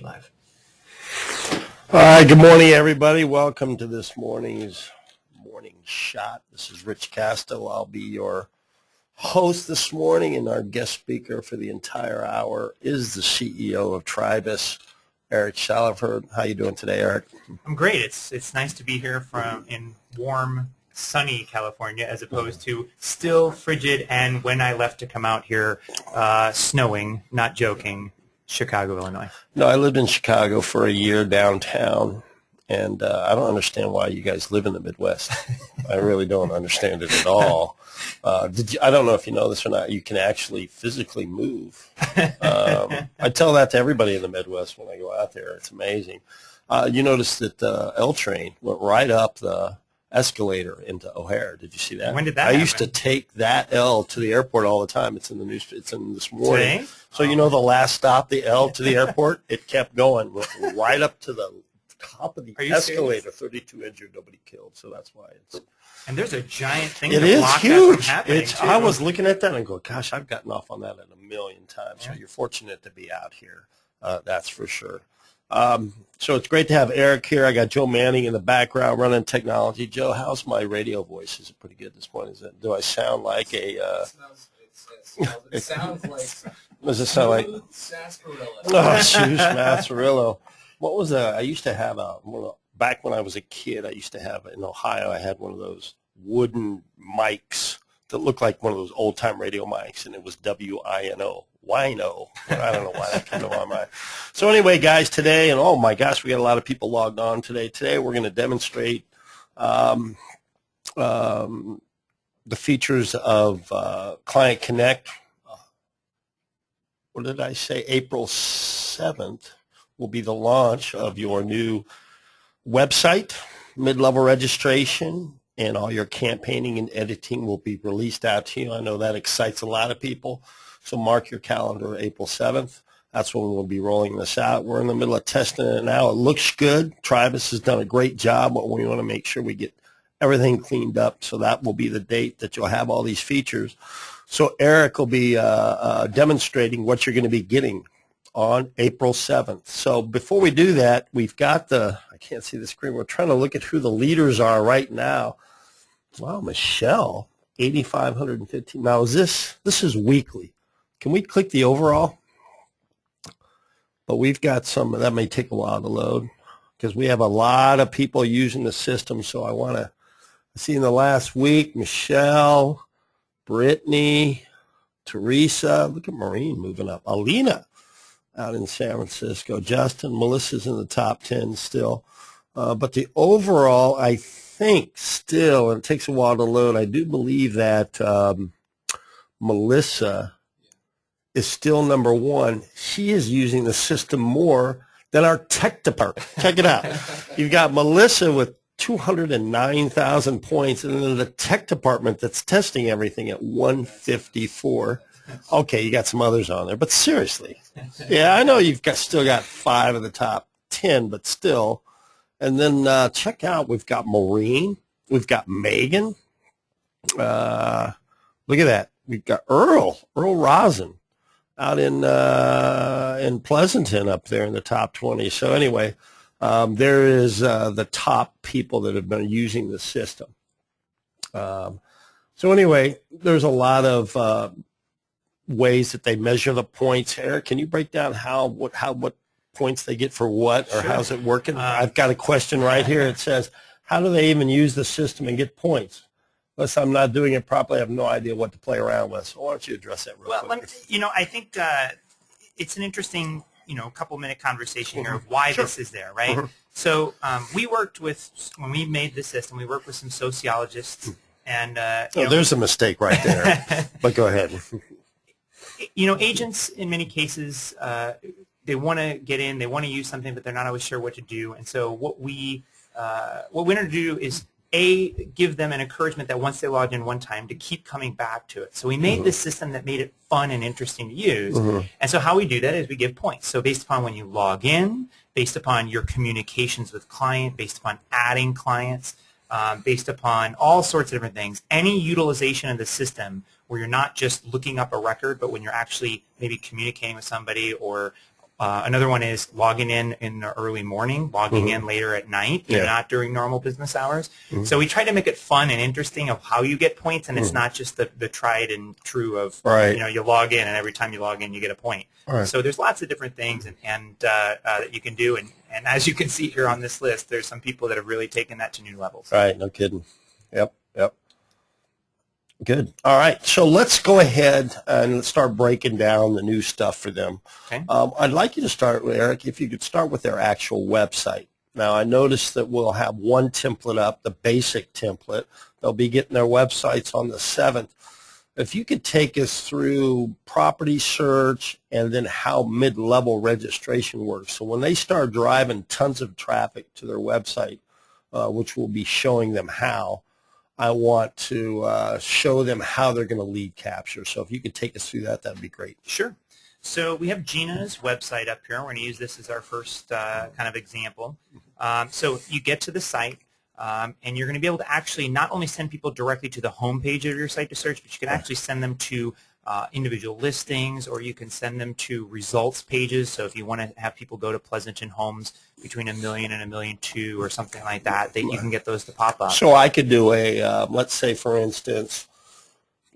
Live. All right, good morning, everybody. Welcome to this morning's Morning Shot. This is Rich Casto. I'll be your host this morning, and our guest speaker for the entire hour is the CEO of Tribus, Eric Shaliford. How you doing today, Eric? I'm great. It's nice to be here in warm, sunny California as opposed to still frigid and when I left to come out here, snowing, not joking, Chicago, Illinois. No, I lived in Chicago for a year downtown, and I don't understand why you guys live in the Midwest. I really don't understand it at all. I don't know if you know this or not, you can actually physically move. I tell that to everybody in the Midwest when I go out there. It's amazing. You notice that the L train went right up the escalator into O'Hare. Did you see that? When did that I happen? used to take that L to the airport all the time. It's in the news. It's in this morning. Today? So you know the last stop, the L to the airport, it kept going, went right up to the top of the escalator. 32 injured, nobody killed. So that's why it's. And there's a giant thing It to is block huge. that from happening, too. I was looking at that and go, gosh, I've gotten off on that a million times. Yeah. So you're fortunate to be out here. That's for sure. So it's great to have Eric here. I got Joe Manning in the background running technology. Joe, how's my radio voice? Is it pretty good this morning? Do I sound like a? It sounds like. Does it sound like? Sarsaparilla. Oh, shoot, Sarsaparilla. What was I used to have back when I was a kid. I used to have in Ohio. I had one of those wooden mics that looked like one of those old time radio mics, and it was WINO. Wino. I don't know why that came to my mind. So anyway, guys, today, and oh my gosh, we got a lot of people logged on today. Today we're going to demonstrate the features of ClientConnect. What did I say? April 7th will be the launch of your new website, mid-level registration, and all your campaigning and editing will be released out to you. I know that excites a lot of people. So mark your calendar April 7th. That's when we'll be rolling this out. We're in the middle of testing it now. It looks good. Tribus has done a great job, but we want to make sure we get everything cleaned up. So that will be the date that you'll have all these features. So Eric will be demonstrating what you're going to be getting on April 7th. So before we do that, we've got I can't see the screen. We're trying to look at who the leaders are right now. Wow, Michelle, 8,515. Now, this is weekly. Can we click the overall? But we've got some, that may take a while to load because we have a lot of people using the system. So I want to see in the last week, Michelle, Brittany, Teresa, look at Maureen moving up, Alina out in San Francisco, Justin, Melissa's in the top 10 still. But the overall, I think still, and it takes a while to load, I do believe that Melissa is still number one. She is using the system more than our tech department. Check it out. You've got Melissa with 209,000 points, and then the tech department that's testing everything at 154. Okay, you got some others on there, but seriously. Yeah, I know you've still got 5 of the top 10, but still. And then check out, we've got Maureen. We've got Megan. Look at that. We've got Earl Rosin out in Pleasanton up there in the top 20. So anyway, there is the top people that have been using the system. So anyway, there's a lot of ways that they measure the points. Eric, can you break down what points they get for what, or Sure. how's it working? I've got a question right here. It says, how do they even use the system and get points? Unless I'm not doing it properly, I have no idea what to play around with. So why don't you address that real quick? I think it's an interesting, couple-minute conversation here of why this is there, right? So we worked when we made the system, we worked with some sociologists. And there's a mistake right there. But go ahead. Agents in many cases, they want to get in, they want to use something, but they're not always sure what to do. And so what we want to do is give them an encouragement that once they log in one time to keep coming back to it. So we made this system that made it fun and interesting to use. And so how we do that is we give points. So based upon when you log in, based upon your communications with client, based upon adding clients, based upon all sorts of different things, any utilization of the system where you're not just looking up a record, but when you're actually maybe communicating with somebody or Another one is logging in the early morning, logging in later at night, not during normal business hours. So we try to make it fun and interesting of how you get points, and it's not just the tried and true of, you log in, and every time you log in, you get a point. So there's lots of different things and that you can do. And as you can see here on this list, there's some people that have really taken that to new levels. Right, no kidding. Yep. Good. All right. So let's go ahead and let's start breaking down the new stuff for them. Okay. I'd like you to start with, Eric, if you could start with their actual website. Now, I noticed that we'll have one template up, the basic template. They'll be getting their websites on the 7th. If you could take us through property search and then how mid-level registration works. So when they start driving tons of traffic to their website, which we'll be showing them how, I want to show them how they're going to lead capture. So if you could take us through that, that'd be great. Sure. So we have Gina's website up here. We're going to use this as our first kind of example. So you get to the site, and you're going to be able to actually not only send people directly to the home page of your site to search, but you can actually send them to individual listings, or you can send them to results pages. So if you want to have people go to Pleasanton Homes between $1 million and $1.2 million or something like that, you can get those to pop up. So I could do a, let's say, for instance,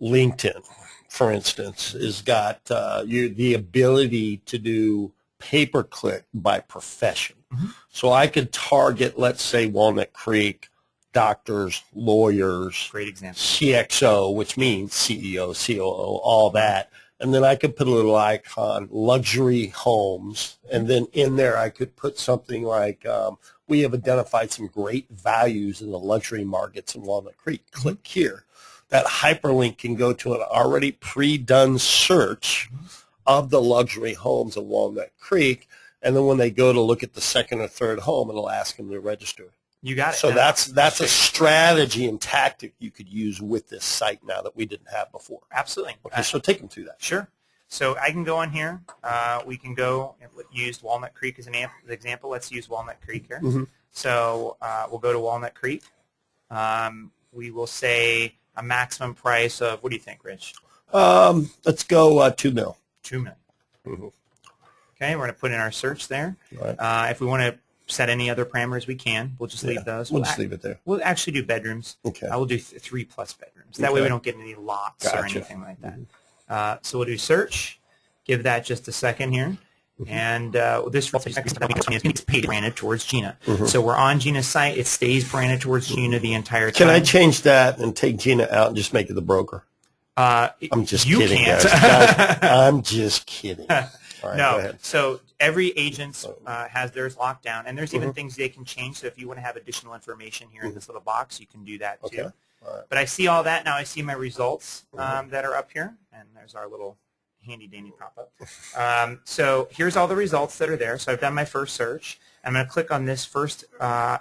LinkedIn, for instance, has got the ability to do pay-per-click by profession. So I could target, let's say, Walnut Creek, doctors, lawyers, Great example. CXO, which means CEO, COO, all that. And then I could put a little icon, luxury homes, and then in there I could put something like, we have identified some great values in the luxury markets in Walnut Creek. Click here. That hyperlink can go to an already pre-done search of the luxury homes in Walnut Creek, and then when they go to look at the second or third home, it'll ask them to register. You got it. So that's a strategy and tactic you could use with this site now that we didn't have before. Absolutely. Okay, so take them through that. Sure. So I can go on here. We can go and use Walnut Creek as an example. Let's use Walnut Creek here. So we'll go to Walnut Creek. We will say a maximum price of, what do you think, Rich? Let's go $2 million. $2 million. Okay, we're going to put in our search there. Right. If we want to set any other parameters, we can. We'll just leave those. We'll just leave it there. We'll actually do bedrooms. Okay. We'll do 3+ bedrooms. That way we don't get any lots or anything like that. So we'll do search. Give that just a second here. And this is paid branded towards Gina. So we're on Gina's site. It stays branded towards Gina the entire time. Can I change that and take Gina out and just make it the broker? I'm just kidding, can't. guys. I'm just kidding. All right, no. So every agent has theirs locked down, and there's even things they can change. So if you want to have additional information here in this little box, you can do that too. Okay. All right. But I see all that now. I see my results that are up here, and there's our little handy-dandy pop-up. So here's all the results that are there. So I've done my first search. I'm going to click on this first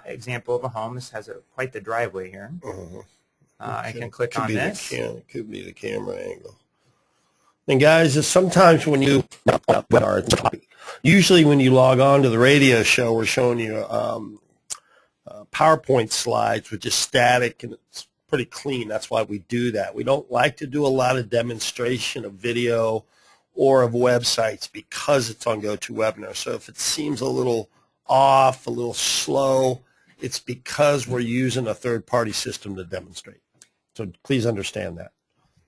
example of a home. This has quite the driveway here. I can click on this. It could be the camera angle. And guys, sometimes when you usually when you log on to the radio show, we're showing you PowerPoint slides, which is static and it's pretty clean. That's why we do that. We don't like to do a lot of demonstration of video or of websites because it's on GoToWebinar. So if it seems a little off, a little slow, it's because we're using a third-party system to demonstrate. So please understand that.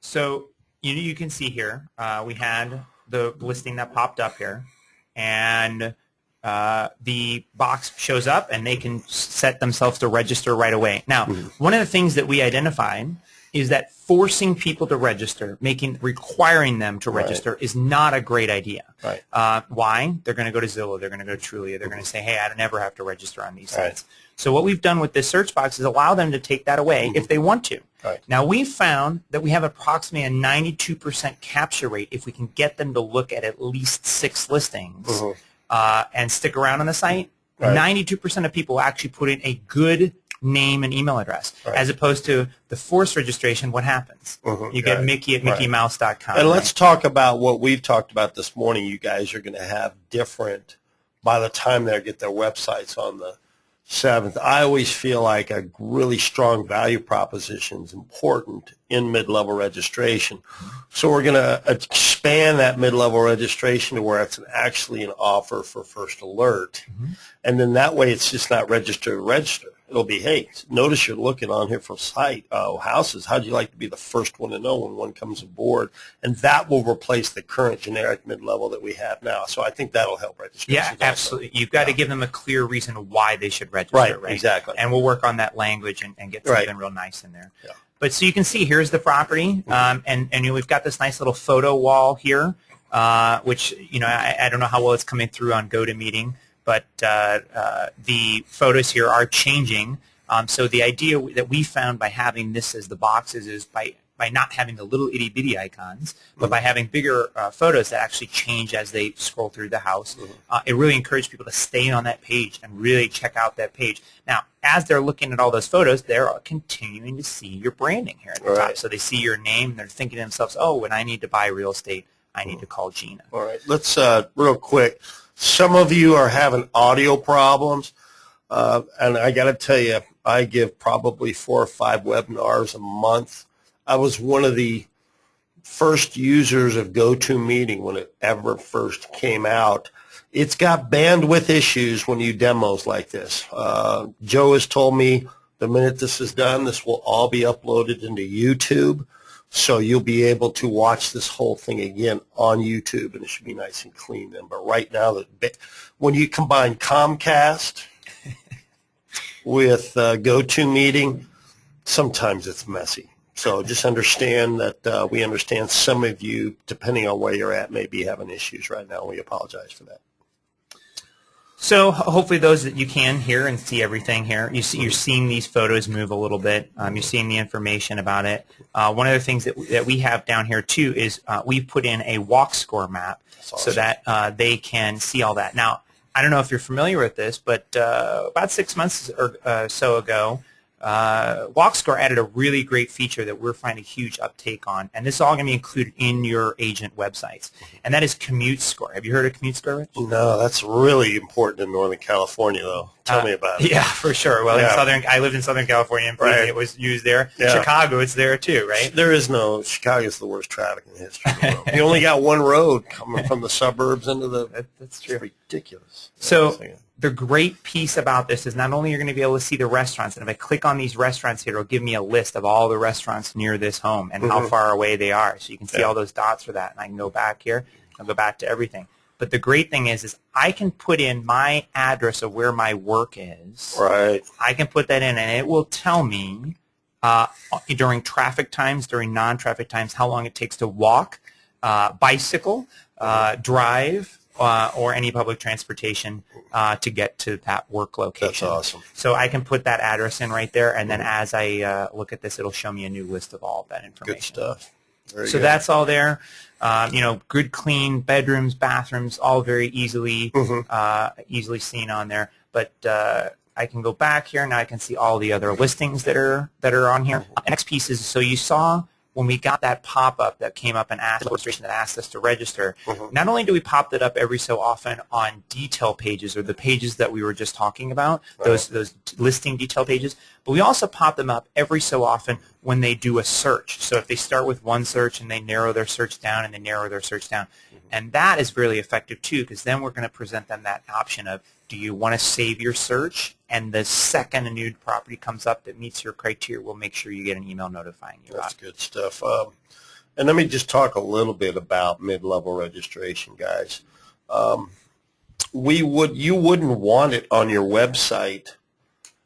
So you can see here we had the listing that popped up here, and the box shows up, and they can set themselves to register right away. Now, one of the things that we identified is that forcing people to register, requiring them to register is not a great idea. Right. Why? They're going to go to Zillow. They're going to go to Trulia. They're going to say, hey, I never have to register on these sites. So what we've done with this search box is allow them to take that away if they want to. Now, we found that we have approximately a 92% capture rate if we can get them to look at least 6 listings and stick around on the site. 92% of people actually put in a good name and email address, as opposed to the forced registration. What happens? You get Mickey at mickeymouse.com. And let's talk about what we've talked about this morning. You guys are going to have different, by the time they get their websites on the 7th. I always feel like a really strong value proposition is important in mid-level registration. So we're going to expand that mid-level registration to where it's actually an offer for first alert. And then that way it's just not register to register. It'll be, hey, notice you're looking on here for site houses. How'd you like to be the first one to know when one comes aboard? And that will replace the current generic mid-level that we have now. So I think that'll help registration. Yeah, absolutely. You've got to give them a clear reason why they should register, Right, exactly. And we'll work on that language and get something real nice in there. Yeah. But so you can see here's the property, and we've got this nice little photo wall here, which I don't know how well it's coming through on GoToMeeting, but the photos here are changing. So the idea that we found by having this as the boxes is by not having the little itty-bitty icons, but by having bigger photos that actually change as they scroll through the house. It really encouraged people to stay on that page and really check out that page. Now, as they're looking at all those photos, they're continuing to see your branding here at the top. So they see your name, and they're thinking to themselves, oh, when I need to buy real estate, I need to call Gina. All right. Let's, real quick, some of you are having audio problems, and I got to tell you, I give probably 4 or 5 webinars a month. I was one of the first users of GoToMeeting when it ever first came out. It's got bandwidth issues when you demos like this. Joe has told me the minute this is done, this will all be uploaded into YouTube, so you'll be able to watch this whole thing again on YouTube, and it should be nice and clean then. But right now, when you combine Comcast with GoToMeeting, sometimes it's messy. So just understand that we understand some of you, depending on where you're at, may be having issues right now. We apologize for that. So hopefully those that you can hear and see everything here, you're seeing these photos move a little bit. You're seeing the information about it. One of the things that we have down here too is we put in a walk score map so that they can see all that. Now, I don't know if you're familiar with this, but about 6 months or so ago, WalkScore added a really great feature that we're finding huge uptake on, and this is all going to be included in your agent websites, and that is Commute Score. Have you heard of Commute Score, Rich? No, that's really important in Northern California, though. Tell me about it. Yeah, for sure. Well, I lived in Southern California, and it was used there. Yeah. Chicago, it's there too, right? There is no. Chicago's the worst traffic in the history of the world. You only got one road coming from the suburbs into the. That's true. It's ridiculous. So the great piece about this is not only you're going to be able to see the restaurants, and if I click on these restaurants here, it'll give me a list of all the restaurants near this home and how far away they are. So you can see all those dots for that. And I can go back here. I'll go back to everything. But the great thing is I can put in my address of where my work is. Right. I can put that in, and it will tell me during traffic times, during non-traffic times, how long it takes to walk, bicycle, drive, or any public transportation to get to that work location. That's awesome. So I can put that address in right there, and then as I look at this, it'll show me a new list of all of that information. Good stuff. Very so good. That's all there. Good, clean bedrooms, bathrooms, all very easily easily seen on there. But I can go back here, and now I can see all the other listings that are on here. Next piece is, so you saw when we got that pop-up that came up and asked registration that asked us to register, not only do we pop that up every so often on detail pages or the pages that we were just talking about, those listing detail pages, but we also pop them up every so often when they do a search. So if they start with one search and they narrow their search down and they narrow their search down, and that is really effective too, because then we're going to present them that option of, do you want to save your search? And the second a new property comes up that meets your criteria, we'll make sure you get an email notifying you. That's good stuff. And let me just talk a little bit about mid-level registration, guys. You wouldn't want it on your website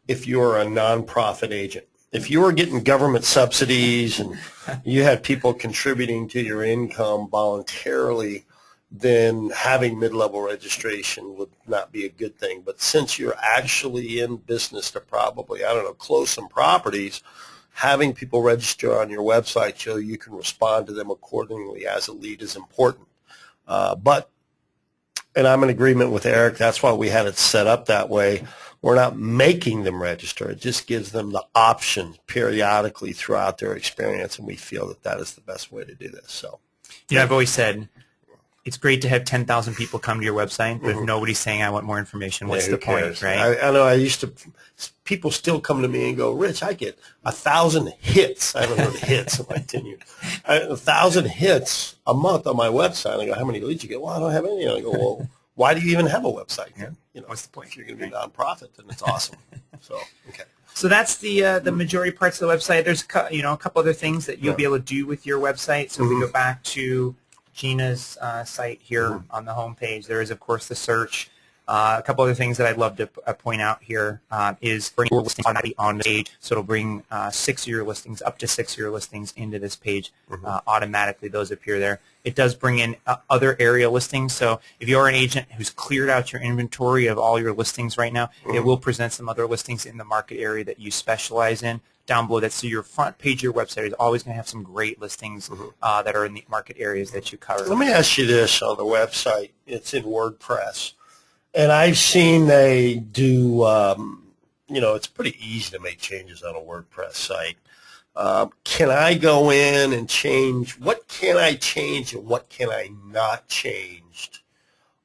if you were a nonprofit agent. If you were getting government subsidies and you had people contributing to your income voluntarily, then having mid-level registration would not be a good thing. But since you're actually in business to probably, close some properties, having people register on your website so you can respond to them accordingly as a lead is important. And I'm in agreement with Eric, that's why we had it set up that way. We're not making them register. It just gives them the option periodically throughout their experience, and we feel that that is the best way to do this. So, I've always said, It's great to have 10,000 people come to your website, but if nobody's saying, I want more information, what's Yeah, the point, cares? right? I know people still come to me and go, Rich, I get 1,000 hits. I haven't heard of hits in like 10 years. 1,000 hits a month on my website. I go, how many leads you get? Well, I don't have any. I go, well, why do you even have a website? Yeah. You know, What's the point? If you're going to be a nonprofit, then it's awesome. So, okay. So that's the majority parts of the website. There's a couple other things that you'll be able to do with your website. So if we go back to Gina's site here on the home page, there is, of course, the search. A couple other things that I'd love to point out here is bring your listings automatically on the page. So it'll bring 6-year listings, up to 6-year listings into this page automatically. Those appear there. It does bring in other area listings. So if you're an agent who's cleared out your inventory of all your listings right now, it will present some other listings in the market area that you specialize in down below that. So your front page of your website is always going to have some great listings that are in the market areas that you cover. Let me ask you this on the website. It's in WordPress. And I've seen they do, it's pretty easy to make changes on a WordPress site. Can I go in and change? What can I change and what can I not change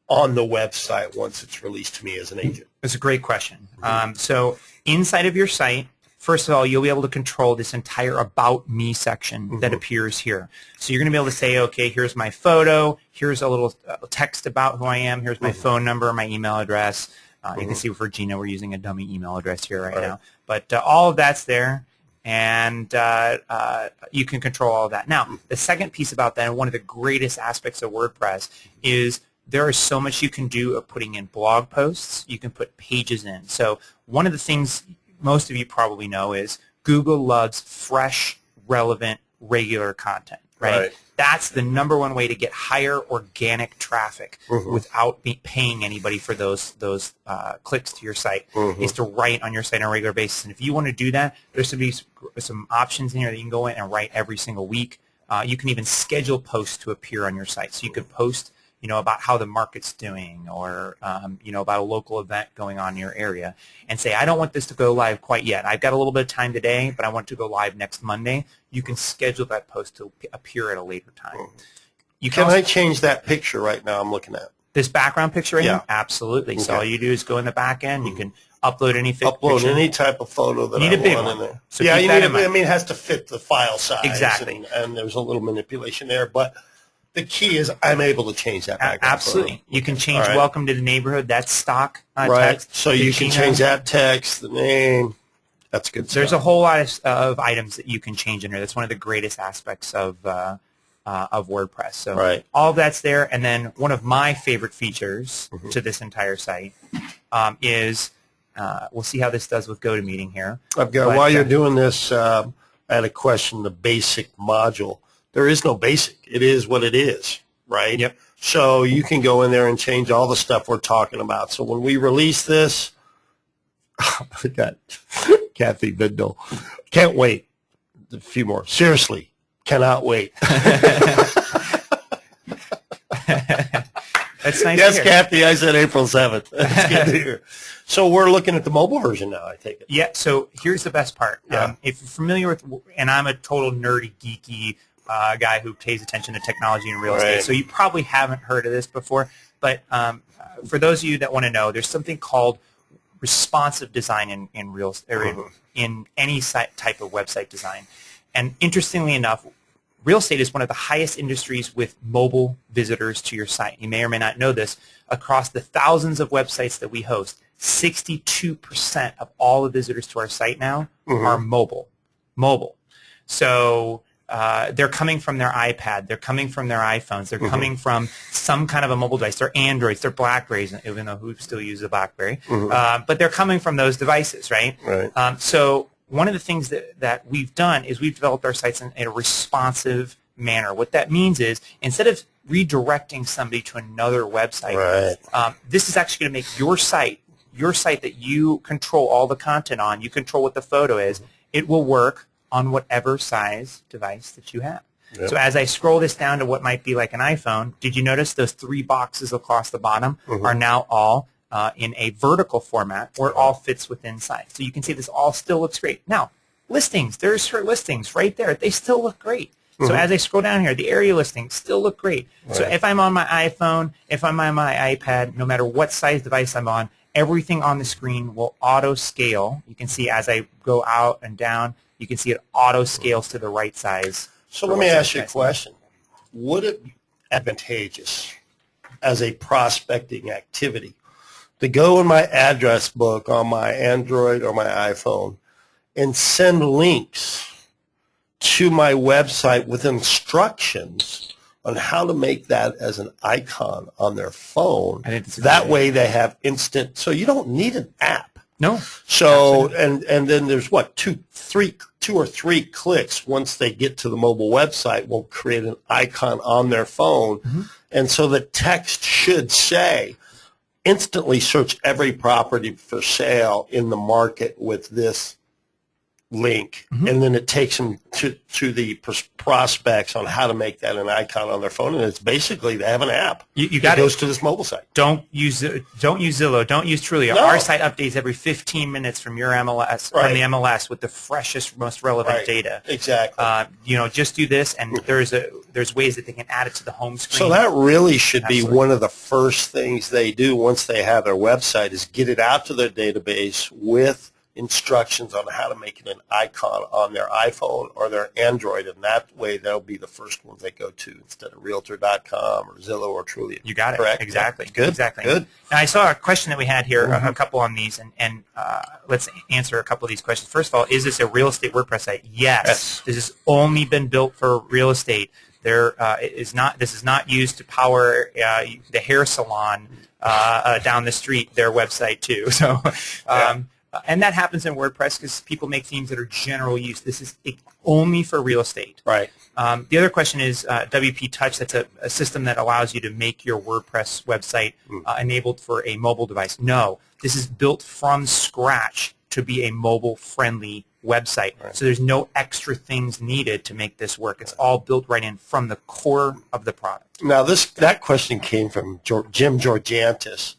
on the website once it's released to me as an agent? That's a great question. So inside of your site, first of all, you'll be able to control this entire About Me section that appears here. So you're going to be able to say, okay, here's my photo, here's a little text about who I am, here's my phone number, my email address. You can see for Gina, we're using a dummy email address here right now. But all of that's there, and you can control all of that. Now, the second piece about that, and one of the greatest aspects of WordPress, is there is so much you can do of putting in blog posts. You can put pages in. So one of the things most of you probably know is Google loves fresh, relevant, regular content, right? That's the number one way to get higher organic traffic without paying anybody for those clicks to your site, is to write on your site on a regular basis. And if you want to do that, there's going to be some options in here that you can go in and write every single week. You can even schedule posts to appear on your site. So you could post about how the market's doing, or about a local event going on in your area, and say, I don't want this to go live quite yet. I've got a little bit of time today, but I want it to go live next Monday. You can schedule that post to appear at a later time. Can I change that picture right now I'm looking at? This background picture right here? Absolutely. Okay. So all you do is go in the back end. You can upload any picture. Any type of photo that need I a big want one. in there. So yeah, keep that in mind. it has to fit the file size. Exactly. And there's a little manipulation there, but the key is I'm able to change that background. Absolutely. Photo. You can change welcome to the neighborhood. That's stock text. So you can change that text, the name. That's good stuff. There's a whole lot of items that you can change in here. That's one of the greatest aspects of WordPress. So all of that's there. And then one of my favorite features to this entire site is, we'll see how this does with GoToMeeting here. While you're doing this, I had a question, the basic module. There is no basic. It is what it is, right? Yep. So you can go in there and change all the stuff we're talking about. So when we release this, I got Kathy Bindle. Can't wait. A few more. Seriously, cannot wait. That's nice. Yes, Kathy, I said April 7th. That's good to hear. So we're looking at the mobile version now, I take it. Yeah, so here's the best part. If you're familiar with, and I'm a total nerdy, geeky guy who pays attention to technology and real estate, so you probably haven't heard of this before, but for those of you that want to know, there's something called responsive design in any type of website design. And interestingly enough, real estate is one of the highest industries with mobile visitors to your site. You may or may not know this. Across the thousands of websites that we host, 62% of all the visitors to our site now are mobile. So they're coming from their iPad. They're coming from their iPhones. They're coming from some kind of a mobile device. They're Androids. They're BlackBerries, even though who still uses a BlackBerry. But they're coming from those devices, right? So one of the things that we've done is we've developed our sites in a responsive manner. What that means is instead of redirecting somebody to another website, this is actually going to make your site that you control all the content on, you control what the photo is, it will work on whatever size device that you have. So as I scroll this down to what might be like an iPhone, did you notice those 3 boxes across the bottom are now all in a vertical format where it all fits within size. So you can see this all still looks great. Now, listings, there's her listings right there. They still look great. So as I scroll down here, the area listings still look great. So if I'm on my iPhone, if I'm on my iPad, no matter what size device I'm on, everything on the screen will auto-scale. You can see as I go out and down, you can see it auto-scales to the right size. So let me ask you a question. Would it be advantageous as a prospecting activity to go in my address book on my Android or my iPhone and send links to my website with instructions on how to make that as an icon on their phone? That way they have instant, so you don't need an app. No. So, and then there's what, two or three clicks once they get to the mobile website will create an icon on their phone. And so the text should say, instantly search every property for sale in the market with this link, and then it takes them to the prospects on how to make that an icon on their phone, and it's basically they have an app. You got it goes to this mobile site. Don't use Zillow. Don't use Trulia. No. Our site updates every 15 minutes from your MLS, from the MLS with the freshest, most relevant data. Exactly. Just do this, and there's ways that they can add it to the home screen. So that really should be one of the first things they do once they have their website is get it out to their database with instructions on how to make it an icon on their iPhone or their Android, and that way they'll be the first ones they go to instead of Realtor.com or Zillow or Trulia. You got it. Correct? Exactly. Good. Exactly. Good. Now, I saw a question that we had here, a couple on these, and let's answer a couple of these questions. First of all, is this a real estate WordPress site? Yes. This has only been built for real estate. This is not used to power the hair salon down the street, their website too. So. And that happens in WordPress because people make themes that are general use. This is only for real estate. Right. The other question is WP Touch. That's a system that allows you to make your WordPress website enabled for a mobile device. No, this is built from scratch to be a mobile-friendly website. Right. So there's no extra things needed to make this work. It's all built right in from the core of the product. Now, that question came from Jim Georgiantis.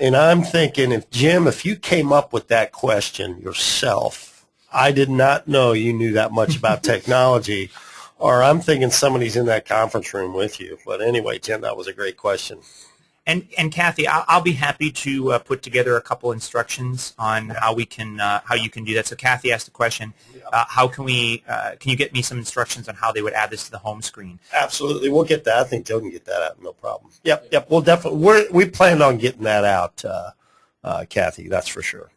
And I'm thinking, if you came up with that question yourself, I did not know you knew that much about technology, or I'm thinking somebody's in that conference room with you. But anyway, Jim, that was a great question. And Kathy, I'll be happy to put together a couple instructions on how you can do that. So Kathy asked the question, how can you get me some instructions on how they would add this to the home screen? Absolutely, we'll get that. I think Joe can get that out, no problem. Yep. We'll definitely. We planned on getting that out, Kathy. That's for sure.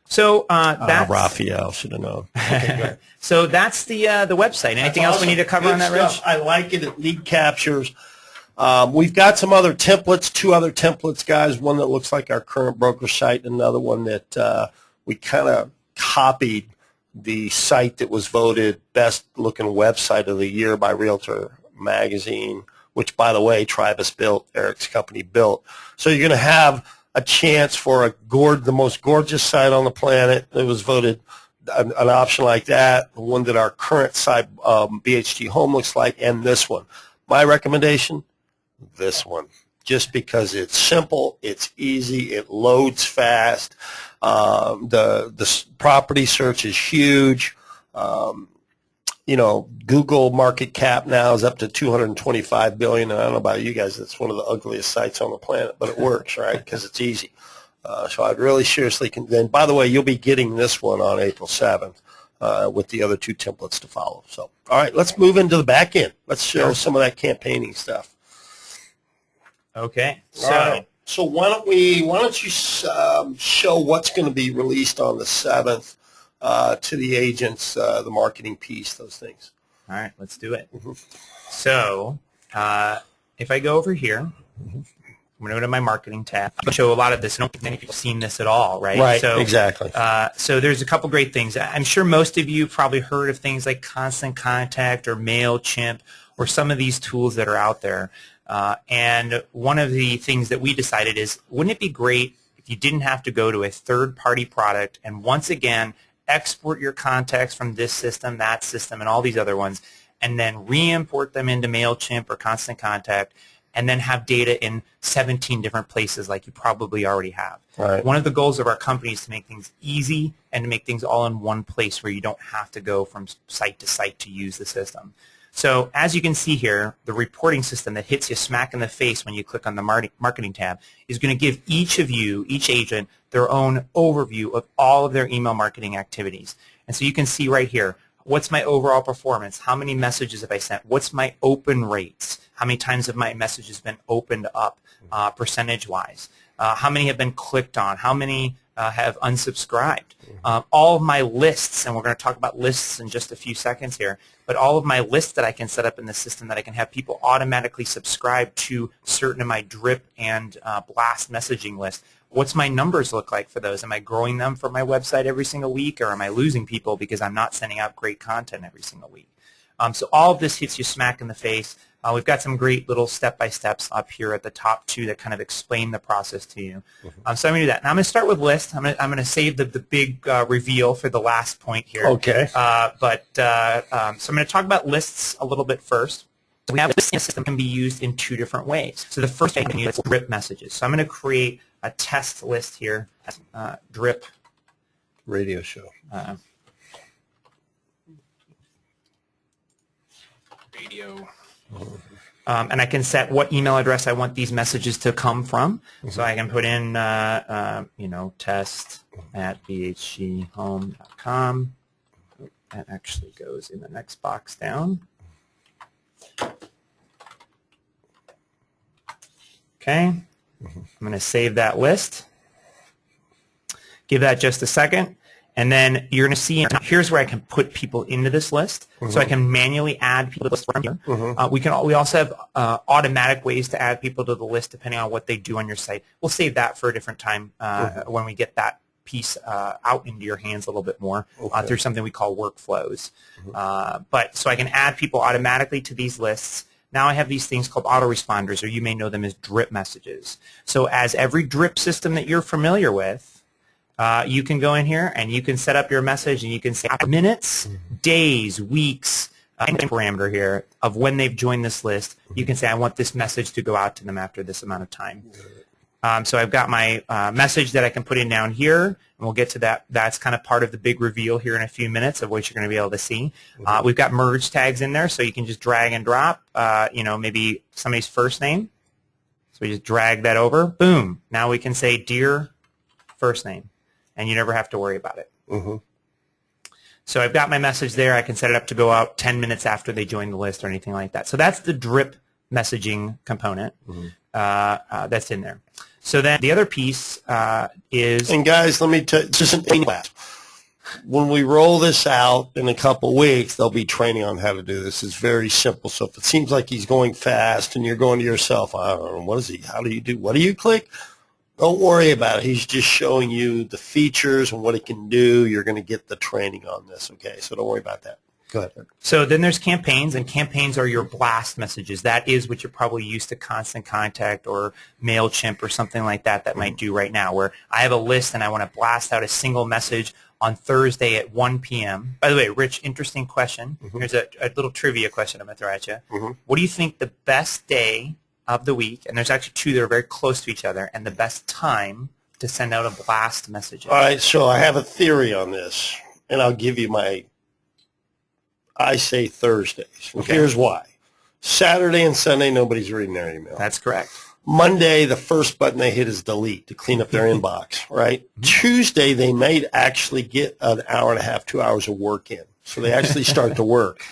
So that's Raphael should have known. Okay, so that's the website. Anything else we need to cover on that, Rich? I like it. It lead captures. We've got some other templates, two other templates, guys. One that looks like our current broker site, and another one that we kind of copied the site that was voted best looking website of the year by Realtor Magazine, which, by the way, Tribus built, Eric's company built. So you're going to have a chance for the most gorgeous site on the planet. It was voted an option like that, one that our current site, BHT Home, looks like, and this one. My recommendation, this one, just because it's simple, it's easy, it loads fast, the property search is huge. Google market cap now is up to $225 billion, and I don't know about you guys, it's one of the ugliest sites on the planet, but it works, right, because it's easy. So I'd really seriously then, by the way, you'll be getting this one on April 7th. With the other two templates to follow. So, all right, let's move into the back end. Let's show some of that campaigning stuff. Okay. All right. So why don't you show what's going to be released on the 7th to the agents, the marketing piece, those things. All right, let's do it. So if I go over here, I'm going to go to my marketing tab. I'm going to show a lot of this. I don't think many people have seen this at all, right? Right, so, exactly. So there's a couple great things. I'm sure most of you probably heard of things like Constant Contact or MailChimp or some of these tools that are out there. And one of the things that we decided is, wouldn't it be great if you didn't have to go to a third-party product and once again export your contacts from this system, that system, and all these other ones, and then re-import them into MailChimp or Constant Contact, and then have data in 17 different places like you probably already have. Right. One of the goals of our company is to make things easy and to make things all in one place where you don't have to go from site to use the system. So as you can see here, the reporting system that hits you smack in the face when you click on the marketing tab is going to give each of you, each agent, their own overview of all of their email marketing activities. And so you can see right here, what's my overall performance? How many messages have I sent? What's my open rates? How many times have my messages been opened up percentage-wise? How many have been clicked on? How many have unsubscribed? All of my lists, and we're going to talk about lists in just a few seconds here, but all of my lists that I can set up in the system that I can have people automatically subscribe to certain of my drip and blast messaging lists. What's my numbers look like for those? Am I growing them for my website every single week, or am I losing people because I'm not sending out great content every single week? So all of this hits you smack in the face. We've got some great little step-by-steps up here at the top two that kind of explain the process to you. So I'm going to do that. Now I'm going to start with lists. I'm going to save the big reveal for the last point here. Okay. So I'm going to talk about lists a little bit first. We have a system can be used in two different ways. So the first way I can use is drip messages. So I'm going to create a test list here, drip Radio show. Radio. And I can set what email address I want these messages to come from. So I can put in, test@bhghome.com. That actually goes in the next box down. Okay. I'm going to save that list. Give that just a second. And then you're going to see, here's where I can put people into this list. So I can manually add people to the list from here. We also have automatic ways to add people to the list depending on what they do on your site. We'll save that for a different time when we get that piece out into your hands a little bit more through something we call workflows. So I can add people automatically to these lists. Now I have these things called autoresponders, or you may know them as drip messages. So as every drip system that you're familiar with, you can go in here and you can set up your message and you can say minutes, days, weeks, any parameter here of when they've joined this list. You can say, I want this message to go out to them after this amount of time. So I've got my message that I can put in down here, and we'll get to that. That's kind of part of the big reveal here in a few minutes of what you're going to be able to see. We've got merge tags in there, so you can just drag and drop, maybe somebody's first name. So we just drag that over. Boom. Now we can say, dear first name, and you never have to worry about it. So I've got my message there. I can set it up to go out 10 minutes after they join the list or anything like that. So that's the drip messaging component that's in there. So then the other piece is... And guys, let me tell you, just an class. When we roll this out in a couple weeks, they'll be training on how to do this. It's very simple. So if it seems like he's going fast and you're going to yourself, I don't know, what is he? How do you do? What do you click? Don't worry about it. He's just showing you the features and what it can do. You're going to get the training on this, okay? So don't worry about that. Go ahead. So then there's campaigns, and campaigns are your blast messages. That is what you're probably used to Constant Contact or MailChimp or something like that might do right now, where I have a list and I want to blast out a single message on Thursday at 1 p.m. By the way, Rich, interesting question. Here's a little trivia question I'm going to throw at you. What do you think the best day of the week, and there's actually two that are very close to each other, and the best time to send out a blast message? All right, so I have a theory on this, and I'll give you I say Thursdays. Okay. Here's why. Saturday and Sunday, nobody's reading their email. That's correct. Monday, the first button they hit is delete to clean up their inbox, right? Tuesday, they may actually get an hour and a half, 2 hours of work in. So they actually start to work.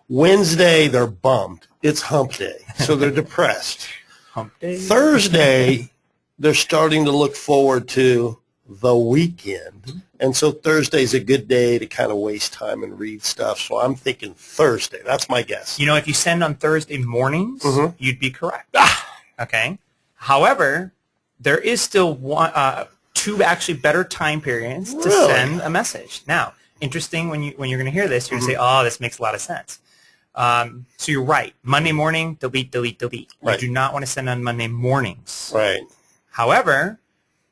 Wednesday, they're bummed. It's hump day, so they're depressed. Hump day. Thursday, they're starting to look forward to the weekend. And so Thursday's a good day to kind of waste time and read stuff. So I'm thinking Thursday. That's my guess. You know, if you send on Thursday mornings, you'd be correct. Okay. However, there is still two actually better time periods to send a message. Now, interesting when you're going to hear this, you're going to say, oh, this makes a lot of sense. So you're right. Monday morning, delete, delete, delete. Right. You do not want to send on Monday mornings. Right. However,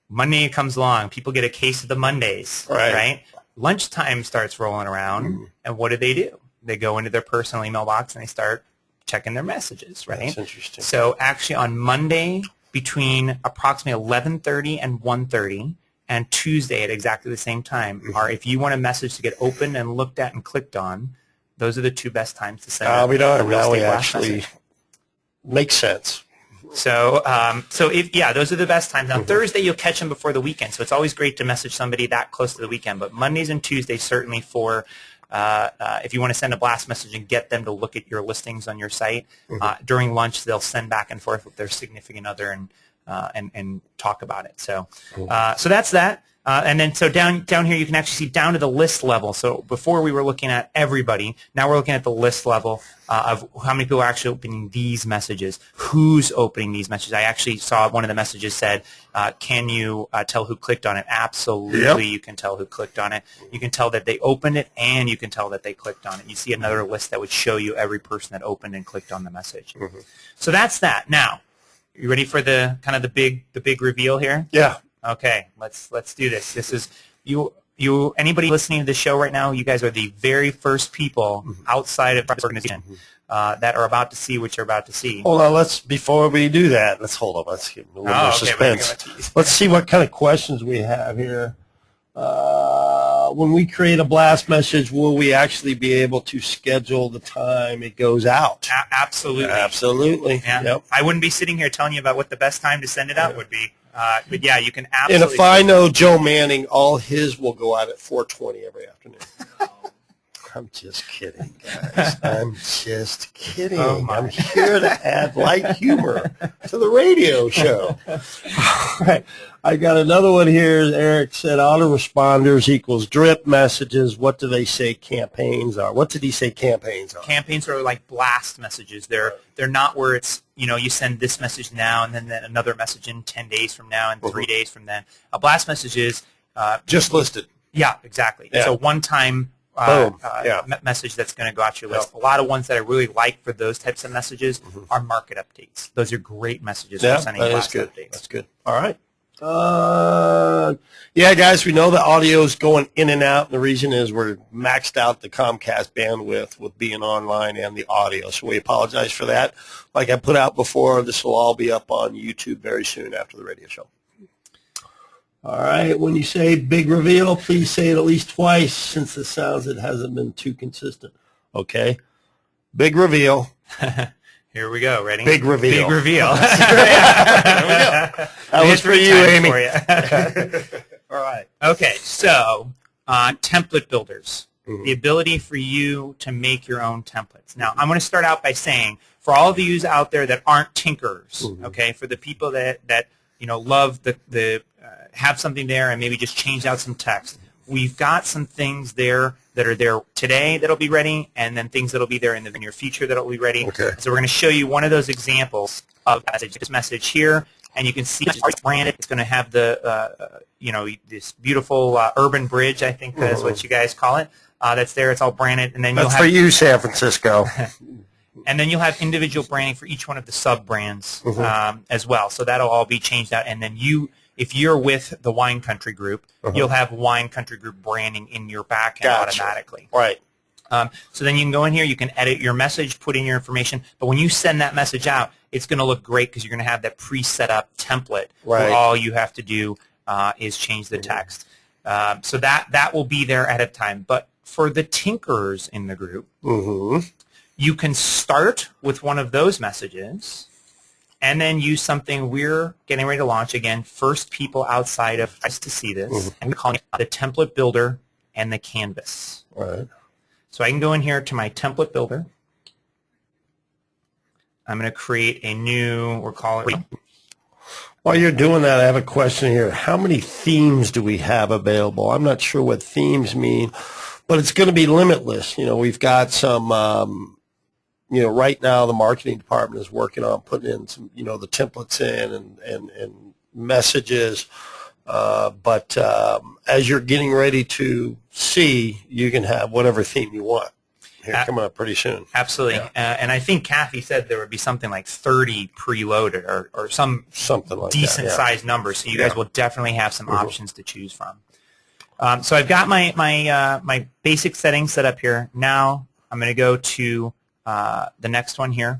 Monday comes along. People get a case of the Mondays, right? Lunchtime starts rolling around, and what do? They go into their personal email box and they start checking their messages, right? That's interesting. So actually on Monday between approximately 11:30 and 1:30 and Tuesday at exactly the same time are, if you want a message to get opened and looked at and clicked on, those are the two best times to send I'll be darned. a real Now we estate blast actually message. makes sense. So, those are the best times. Now, Thursday, you'll catch them before the weekend, so it's always great to message somebody that close to the weekend. But Mondays and Tuesdays, certainly for if you want to send a blast message and get them to look at your listings on your site. During lunch, they'll send back and forth with their significant other and talk about it. So, so that's that. And then so down here you can actually see down to the list level. So before we were looking at everybody, now we're looking at the list level of how many people are actually opening these messages, who's opening these messages. I actually saw one of the messages said, can you tell who clicked on it? Absolutely, you can tell who clicked on it. You can tell that they opened it, and you can tell that they clicked on it. You see another list that would show you every person that opened and clicked on the message. So that's that. Now, you ready for the kind of the big reveal here? Yeah. Okay, let's do this. This is anybody listening to the show right now, you guys are the very first people outside of this organization that are about to see what you're about to see. Hold on, before we do that, let's hold on. Let's give a little more suspense. Let's see what kind of questions we have here. When we create a blast message, will we actually be able to schedule the time it goes out? Absolutely. Absolutely. Yeah. Yep. I wouldn't be sitting here telling you about what the best time to send it out would be. But yeah, you can absolutely. And if I know Joe Manning, all his will go out at 4:20 every afternoon. I'm just kidding, guys. I'm just kidding. I'm here to add light humor to the radio show. All right. I got another one here. Eric said autoresponders equals drip messages. What do they say campaigns are? What did he say campaigns are? Campaigns are like blast messages. They're not where it's, you send this message now and then another message in 10 days from now and 3 days from then. A blast message is just listed. Yeah, exactly. Yeah. It's a one-time message that's going to go out your list. A lot of ones that I really like for those types of messages are market updates. Those are great messages for sending blast updates. That's good. All right. Yeah, guys, we know the audio is going in and out. And the reason is we're maxed out the Comcast bandwidth with being online and the audio. So we apologize for that. Like I put out before, this will all be up on YouTube very soon after the radio show. All right, when you say big reveal, please say it at least twice since it sounds it hasn't been too consistent. Okay, big reveal. Here we go. Ready? Big reveal. Big reveal. There we go. That was for you, Amy. For you. All right. Okay, so template builders. The ability for you to make your own templates. Now, I'm going to start out by saying, for all of you out there that aren't tinkerers, okay, for the people that love the have something there and maybe just change out some text, we've got some things there that are there today that'll be ready, and then things that'll be there in the near future that'll be ready. Okay. So we're going to show you one of those examples of this message here, and you can see it's branded. It's going to have the this beautiful urban bridge, I think that's what you guys call it. That's there. It's all branded, and then that's for you, San Francisco. And then you'll have individual branding for each one of the sub-brands as well. So that'll all be changed out. And then if you're with the Wine Country Group, you'll have Wine Country Group branding in your backend automatically. Right. So then you can go in here, you can edit your message, put in your information. But when you send that message out, it's going to look great because you're going to have that pre-set up template where all you have to do is change the text. So that will be there ahead of time. But for the tinkerers in the group, you can start with one of those messages and then use something we're getting ready to launch. Again, first people outside of us to see this. And we're calling it the template builder and the canvas. Right. So I can go in here to my template builder. I'm going to create a new, we're calling it. While you're doing that, I have a question here. How many themes do we have available? I'm not sure what themes mean, but it's going to be limitless. We've got some, right now the marketing department is working on putting in some, the templates in and messages. But as you're getting ready to see, you can have whatever theme you want. Here, coming up pretty soon. Absolutely. Yeah. And I think Kathy said there would be something like 30 preloaded or something like decent sized number. So you guys will definitely have some options to choose from. So I've got my basic settings set up here. Now I'm going to go to the next one here.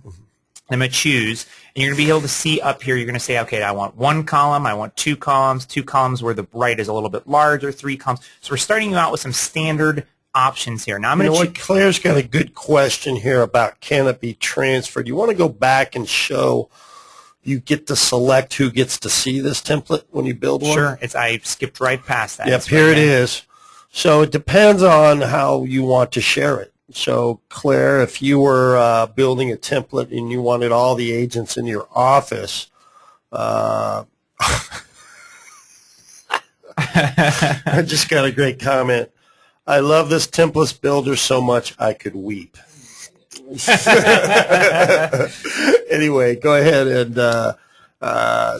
I'm going to choose, and you're going to be able to see up here, you're going to say, okay, I want 1 column, I want 2 columns where the right is a little bit larger, 3 columns. So we're starting you out with some standard options here. Now I'm going to what, Claire's got a good question here about can it be transferred. You want to go back and show you get to select who gets to see this template when you build one? Sure, I skipped right past that. Yep, here it is. So it depends on how you want to share it. So, Claire, if you were building a template and you wanted all the agents in your office, I just got a great comment. I love this template builder so much I could weep. Anyway, go ahead and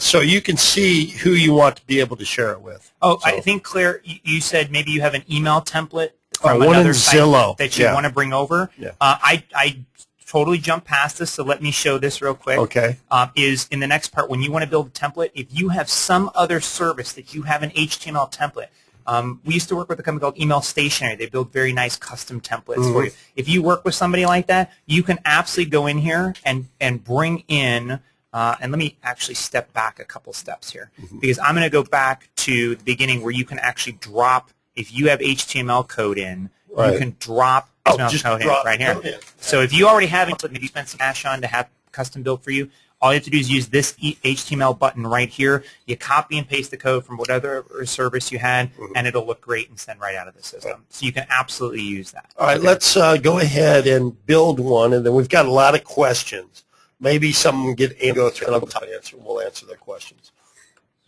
so you can see who you want to be able to share it with. Oh, so. I think, Claire, you said maybe you have an email template from another one in site Zillow that you want to bring over. Yeah. I totally jumped past this, so let me show this real quick. Okay. Is in the next part, when you want to build a template, if you have some other service that you have an HTML template, we used to work with a company called Email Stationery. They build very nice custom templates for you. If you work with somebody like that, you can absolutely go in here and bring in, and let me actually step back a couple steps here, because I'm going to go back to the beginning where you can actually drop, if you have HTML code in, you can drop HTML code in right here. So if you already have it, maybe you spent some cash on to have custom built for you, all you have to do is use this HTML button right here. You copy and paste the code from whatever service you had, and it'll look great and send right out of the system. So you can absolutely use that. All right, let's go ahead and build one, and then we've got a lot of questions. Maybe some get and go through, and we'll answer their questions.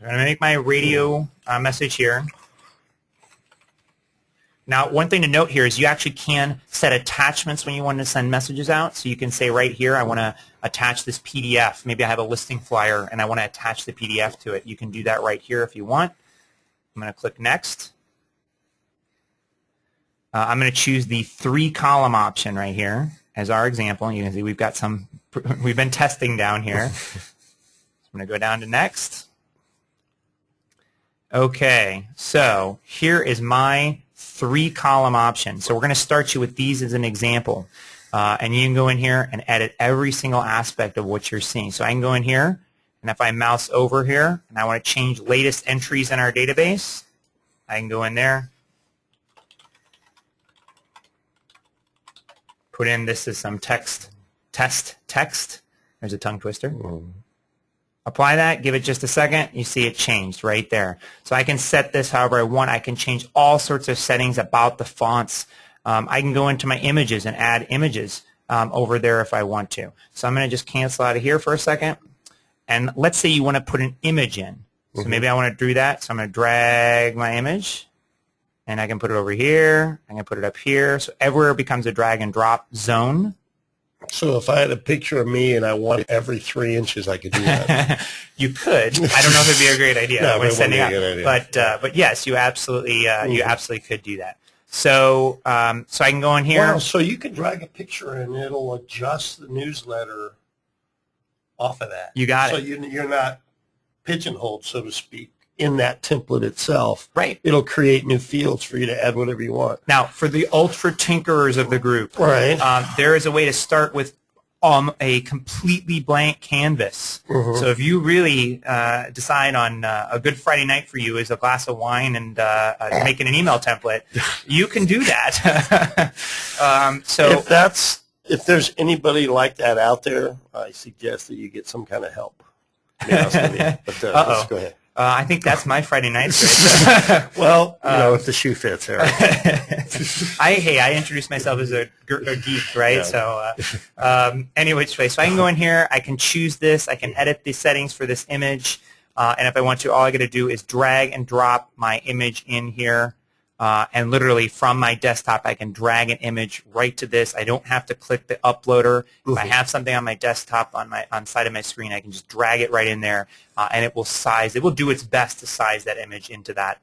I'm going to make my radio message here. Now, one thing to note here is you actually can set attachments when you want to send messages out. So you can say right here, I want to attach this PDF. Maybe I have a listing flyer and I want to attach the PDF to it. You can do that right here if you want. I'm going to click Next. I'm going to choose the 3-column option right here as our example. You can see we've got some, we've been testing down here. So I'm going to go down to Next. Okay, so here is my 3-column option. So we're going to start you with these as an example. And you can go in here and edit every single aspect of what you're seeing. So I can go in here, and if I mouse over here, and I want to change latest entries in our database, I can go in there, put in this is some text. There's a tongue twister. Apply that, give it just a second, you see it changed right there. So I can set this however I want. I can change all sorts of settings about the fonts. I can go into my images and add images over there if I want to. So I'm going to just cancel out of here for a second. And let's say you want to put an image in. So maybe I want to do that. So I'm going to drag my image, and I can put it over here. I can put it up here. So everywhere becomes a drag and drop zone. So if I had a picture of me and I wanted every 3 inches, I could do that. You could. I don't know if it'd be a great idea. No, when it wouldn't be sending a good idea. but yes, you absolutely could do that. So so I can go in here. Wow, so you can drag a picture and it'll adjust the newsletter off of that. You got it. it. So you're not pigeonholed, so to speak, in that template itself. Right. It'll create new fields for you to add whatever you want. Now, for the ultra tinkerers of the group, right. There is a way to start with a completely blank canvas. So if you really decide on a good Friday night for you is a glass of wine and making an email template, you can do that. So if there's anybody like that out there, I suggest that you get some kind of help. To be honest with you. But let's go ahead. I think that's my Friday night. Well, if the shoe fits, Eric. I introduced myself as a geek, right? Yeah. So anyway, so I can go in here. I can choose this. I can edit the settings for this image. And if I want to, all I got to do is drag and drop my image in here. And literally from my desktop, I can drag an image right to this. I don't have to click the uploader. If I have something on my desktop on side of my screen, I can just drag it right in there, and it will size. It will do its best to size that image into that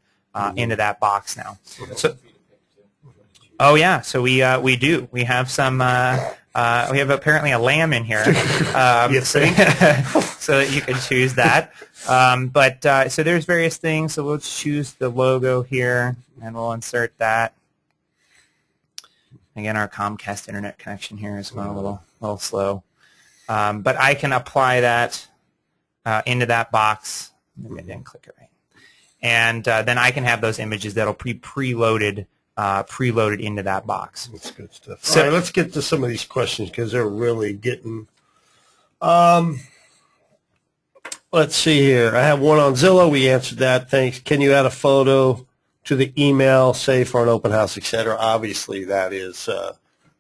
box now. So, oh yeah, so we do. We have some. We have apparently a lamb in here. Yes, so that you can choose that. So there's various things. So we'll choose the logo here, and we'll insert that. Again, our Comcast internet connection here is going a little slow. But I can apply that into that box. Maybe I didn't click it right. And then I can have those images that'll be preloaded into that box. That's good stuff. So all right, let's get to some of these questions because they're really getting. Let's see here. I have one on Zillow. We answered that. Thanks. Can you add a photo to the email, say for an open house, etc.? Obviously, that is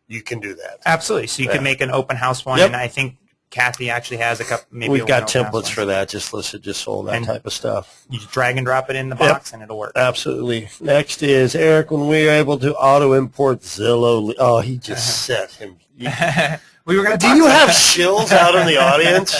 you can do that. Absolutely. So you can make an open house one, Yep. and I think Kathy actually has a couple. Maybe We've got open house templates ones. for that. Just listed, just sold that And type of stuff. You just drag and drop it in the box, and it'll work. Absolutely. Next is Eric. When we are able to auto import Zillow. Oh, he just set him. We were going to. Do you have shills out in the audience?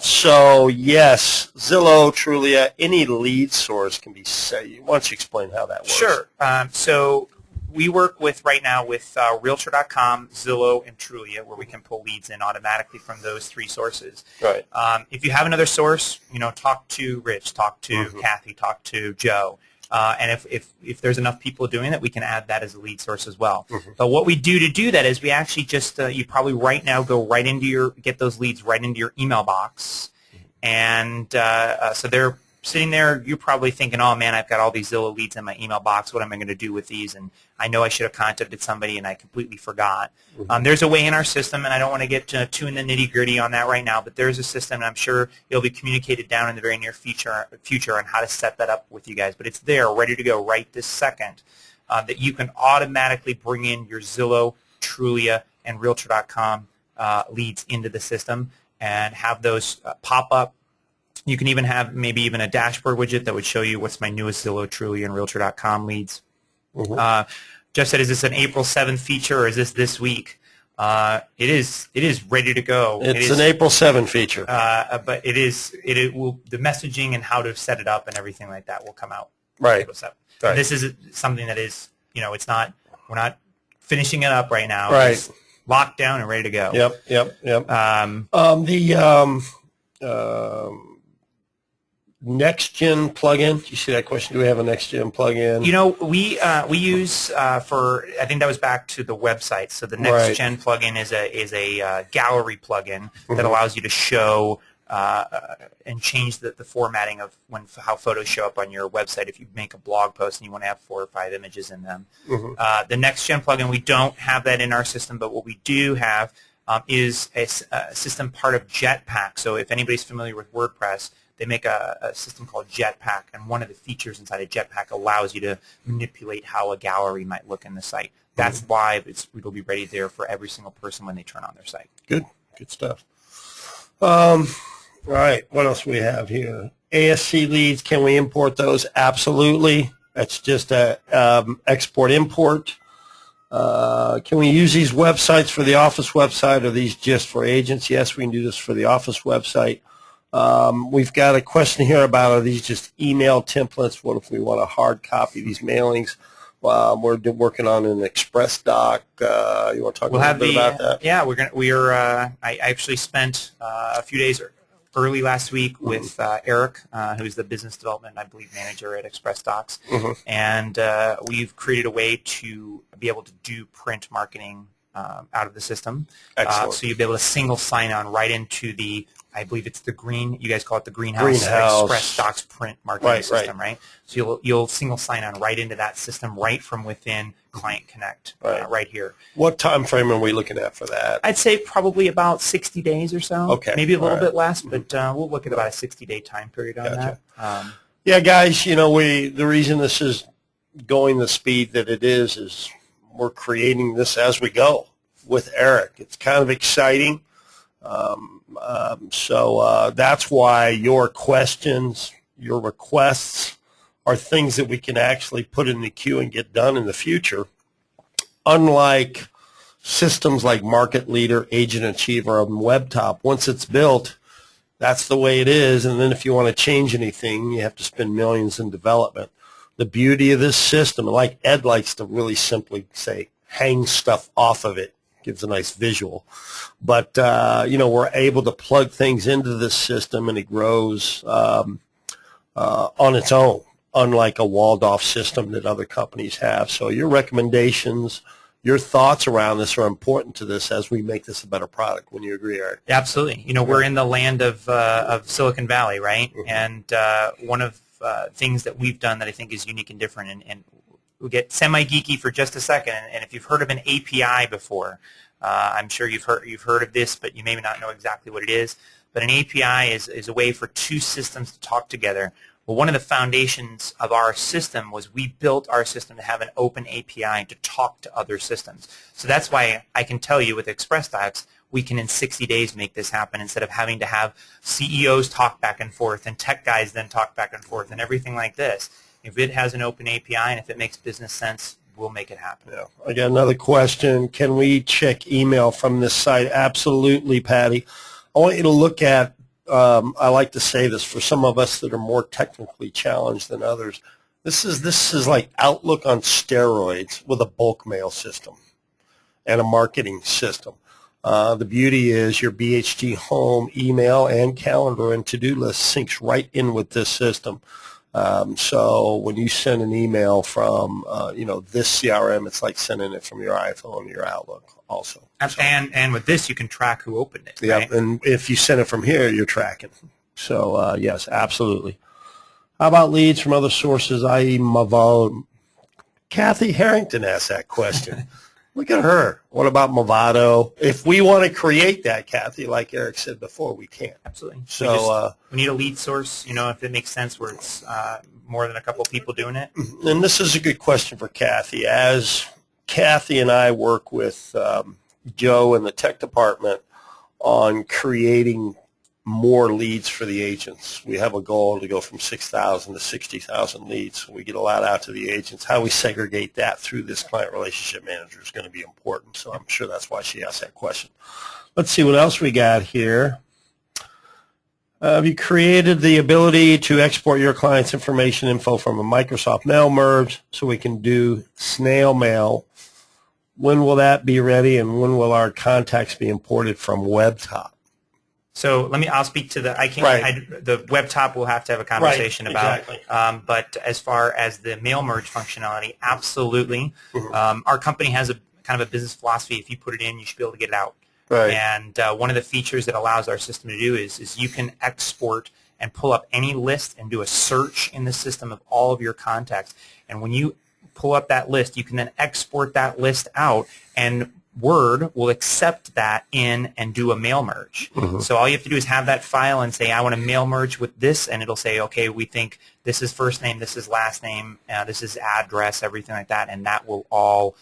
So yes, Zillow, Trulia, any lead source can be set. Why don't you explain how that works? Sure. So we work right now with Realtor.com, Zillow, and Trulia, where we can pull leads in automatically from those three sources. Right. If you have another source, talk to Rich, talk to Kathy, talk to Joe. And if there's enough people doing it, we can add that as a lead source as well. But what we do to do that is we actually just, you probably right now go right into get those leads right into your email box. And so they're sitting there, you're probably thinking, oh man, I've got all these Zillow leads in my email box. What am I going to do with these? And I know I should have contacted somebody and I completely forgot. There's a way in our system, and I don't want to get too in the nitty-gritty on that right now, but there's a system, and I'm sure it'll be communicated down in the very near future on how to set that up with you guys. But it's there, ready to go right this second, that you can automatically bring in your Zillow, Trulia, and Realtor.com leads into the system and have those pop up. You can even have maybe even a dashboard widget that would show you what's my newest Zillow, Trulia, and Realtor.com leads. Jeff said, is this an April 7th feature, or is this week? It is ready to go. It's an April 7 feature. But it will, the messaging and how to set it up and everything like that will come out. Right. April 7th. Right. This is something that is, it's not, we're not finishing it up right now. Right. It's locked down and ready to go. Yep. Next-gen plugin. Do you see that question? Do we have a next-gen plugin? We use for, I think that was back to the website. So the next-gen plugin is a gallery plugin that allows you to show and change the formatting of how photos show up on your website if you make a blog post and you want to have 4 or 5 images in them. The next-gen plugin, we don't have that in our system, but what we do have is a system part of Jetpack. So if anybody's familiar with WordPress, they make a system called Jetpack, and one of the features inside of Jetpack allows you to manipulate how a gallery might look in the site. That's why it'll be ready there for every single person when they turn on their site. Good stuff. All right, what else do we have here? ASC leads, can we import those? Absolutely. That's just a export-import. Can we use these websites for the office website, or are these just for agents? Yes, we can do this for the office website. We've got a question here about, are these just email templates? What if we want to hard copy these mailings? We're working on an Express doc. You want to talk a little bit about that? Yeah, I actually spent a few days early last week with Eric, who's the business development, I believe, manager at Express Docs, and we've created a way to be able to do print marketing out of the system. Excellent. So you'll be able to single sign on right into the, I believe it's the you guys call it the greenhouse. Express Docs print marketing system, right? So you'll single sign on right into that system right from within ClientConnect right here. What time frame are we looking at for that? I'd say probably about 60 days or so. Okay. Maybe a little bit less, but we'll look at about a 60-day time period on that. Yeah, guys, the reason this is going the speed that it is we're creating this as we go with Eric. It's kind of exciting. So that's why your questions, your requests are things that we can actually put in the queue and get done in the future. Unlike systems like Market Leader, Agent Achiever, and WebTop, once it's built, that's the way it is. And then if you want to change anything, you have to spend millions in development. The beauty of this system, like Ed likes to really simply say, hang stuff off of it. Gives a nice visual. But, we're able to plug things into this system, and it grows on its own. unlike a walled-off system that other companies have. So your recommendations, your thoughts around this are important to this as we make this a better product. Wouldn't you agree, Eric? Absolutely. We're in the land of Silicon Valley, right? Mm-hmm. And one of things that we've done that I think is unique and different, and we'll get semi-geeky for just a second, and if you've heard of an API before, I'm sure you've heard of this, but you may not know exactly what it is. But an API is a way for two systems to talk together. Well, one of the foundations of our system was we built our system to have an open API to talk to other systems. So that's why I can tell you with ExpressDocs, we can in 60 days make this happen instead of having to have CEOs talk back and forth and tech guys then talk back and forth and everything like this. If it has an open API and if it makes business sense, we'll make it happen. Yeah. I got another question. Can we check email from this site? Absolutely, Patty. I want you to look at, I like to say this for some of us that are more technically challenged than others, this is like Outlook on steroids with a bulk mail system and a marketing system. The beauty is your BHG home, email, and calendar and to-do list syncs right in with this system. So when you send an email from, this CRM, it's like sending it from your iPhone or your Outlook also. And with this, you can track who opened it. Yeah, right? And if you send it from here, you're tracking. So, yes, absolutely. How about leads from other sources, i.e. Movado? Kathy Harrington asked that question. Look at her. What about Movado? If we want to create that, Kathy, like Eric said before, we can. Absolutely. So we need a lead source, if it makes sense, where it's more than a couple of people doing it. And this is a good question for Kathy. As Kathy and I work with Joe in the tech department on creating more leads for the agents. We have a goal to go from 6,000 to 60,000 leads. So we get a lot out to the agents. How we segregate that through this client relationship manager is going to be important. So I'm sure that's why she asked that question. Let's see what else we got here. Have you created the ability to export your client's information info from a Microsoft Mail merge so we can do snail mail? When will that be ready, and when will our contacts be imported from WebTop? So I'll speak to the WebTop we'll have to have a conversation about. Exactly. But as far as the mail merge functionality, absolutely. Mm-hmm. Our company has a kind of a business philosophy. If you put it in, you should be able to get it out. Right. And one of the features that allows our system to do is you can export and pull up any list and do a search in the system of all of your contacts. And when you pull up that list, you can then export that list out, and Word will accept that in and do a mail merge. Mm-hmm. So all you have to do is have that file and say, I want to mail merge with this, and it'll say, okay, we think this is first name, this is last name, this is address, everything like that, and that will all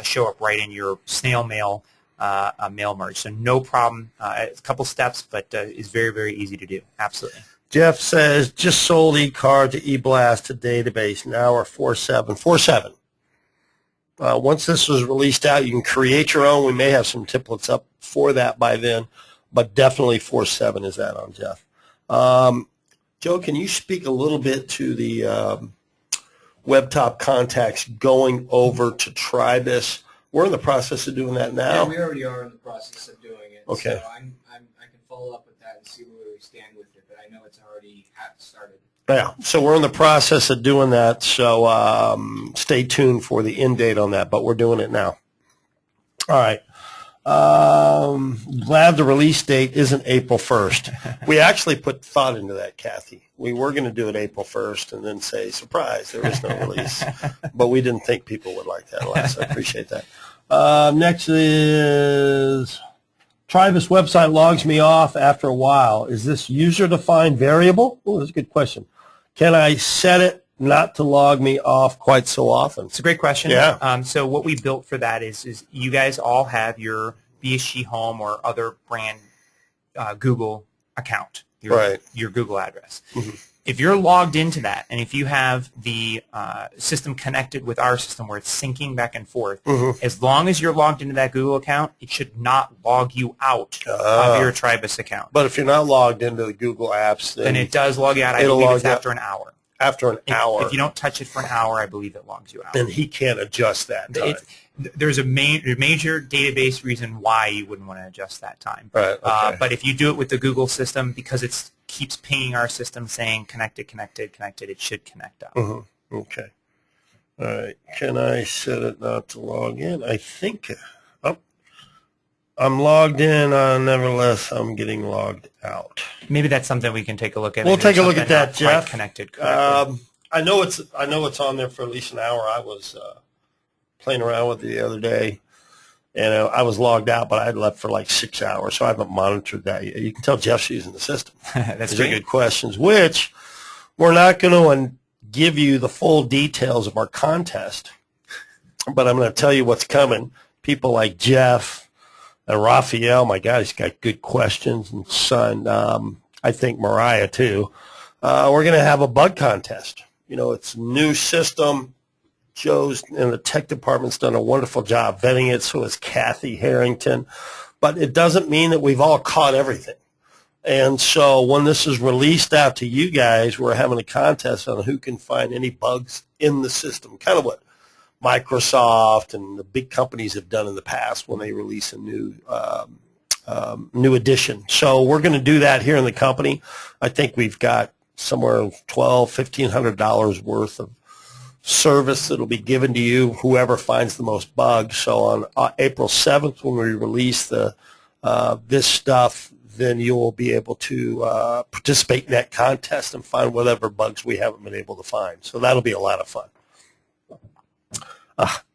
show up right in your snail mail mail merge. So no problem. It's a couple steps, but it's very, very easy to do. Absolutely. Jeff says, just sold eCard to eBlast to database. Now we're 4.7. 4.7. Once this was released out, you can create your own. We may have some templates up for that by then, but definitely 4.7 is that on Jeff. Joe, can you speak a little bit to the WebTop contacts going over to Tribus? We're in the process of doing that now. Yeah, we already are in the process of doing it. Okay. So I can follow up with that and see where we stand with it, but I know it's already started. Yeah, so we're in the process of doing that, so stay tuned for the end date on that, but we're doing it now. All right. Glad the release date isn't April 1st. We actually put thought into that, Kathy. We were going to do it April 1st and then say, surprise, there is no release. But we didn't think people would like that a lot, so I appreciate that. Next is Tribus website logs me off after a while. Is this user-defined variable? Oh, that's a good question. Can I set it not to log me off quite so often? It's a great question. Yeah. So what we built for that is you guys all have your BSG Home or other brand Google account, your Google address. Mm-hmm. If you're logged into that, and if you have the system connected with our system where it's syncing back and forth, mm-hmm. as long as you're logged into that Google account, it should not log you out of your Tribus account. But if you're not logged into the Google apps, then it does log you out. I believe it's after an hour. After an hour. If you don't touch it for an hour, I believe it logs you out. And he can't adjust that time. There's a major database reason why you wouldn't want to adjust that time. Right, okay. But if you do it with the Google system, because it keeps pinging our system saying connected, connected, connected, it should connect up. Mm-hmm. Okay. All right. Can I set it not to log in? I think I'm logged in. Nevertheless, I'm getting logged out. Maybe that's something we can take a look at. We'll take a look at that, Jeff. Connected correctly. I know it's on there for at least an hour. I was playing around with it the other day, and I was logged out, but I had left for like 6 hours, so I haven't monitored that yet. You can tell Jeff's using the system. That's These are great. good questions, which we're not going to give you the full details of our contest, but I'm going to tell you what's coming. People like Jeff and Raphael, my God, he's got good questions, and son, I think Mariah too. We're going to have a bug contest. You know, it's a new system. Joe's in the tech department's done a wonderful job vetting it, so has Kathy Harrington. But it doesn't mean that we've all caught everything. And so when this is released out to you guys, we're having a contest on who can find any bugs in the system, kind of what Microsoft and the big companies have done in the past when they release a new edition. So we're going to do that here in the company. I think we've got somewhere $1,500 worth of service that will be given to you, whoever finds the most bugs. So on April 7th, when we release this stuff, then you will be able to participate in that contest and find whatever bugs we haven't been able to find. So that'll be a lot of fun.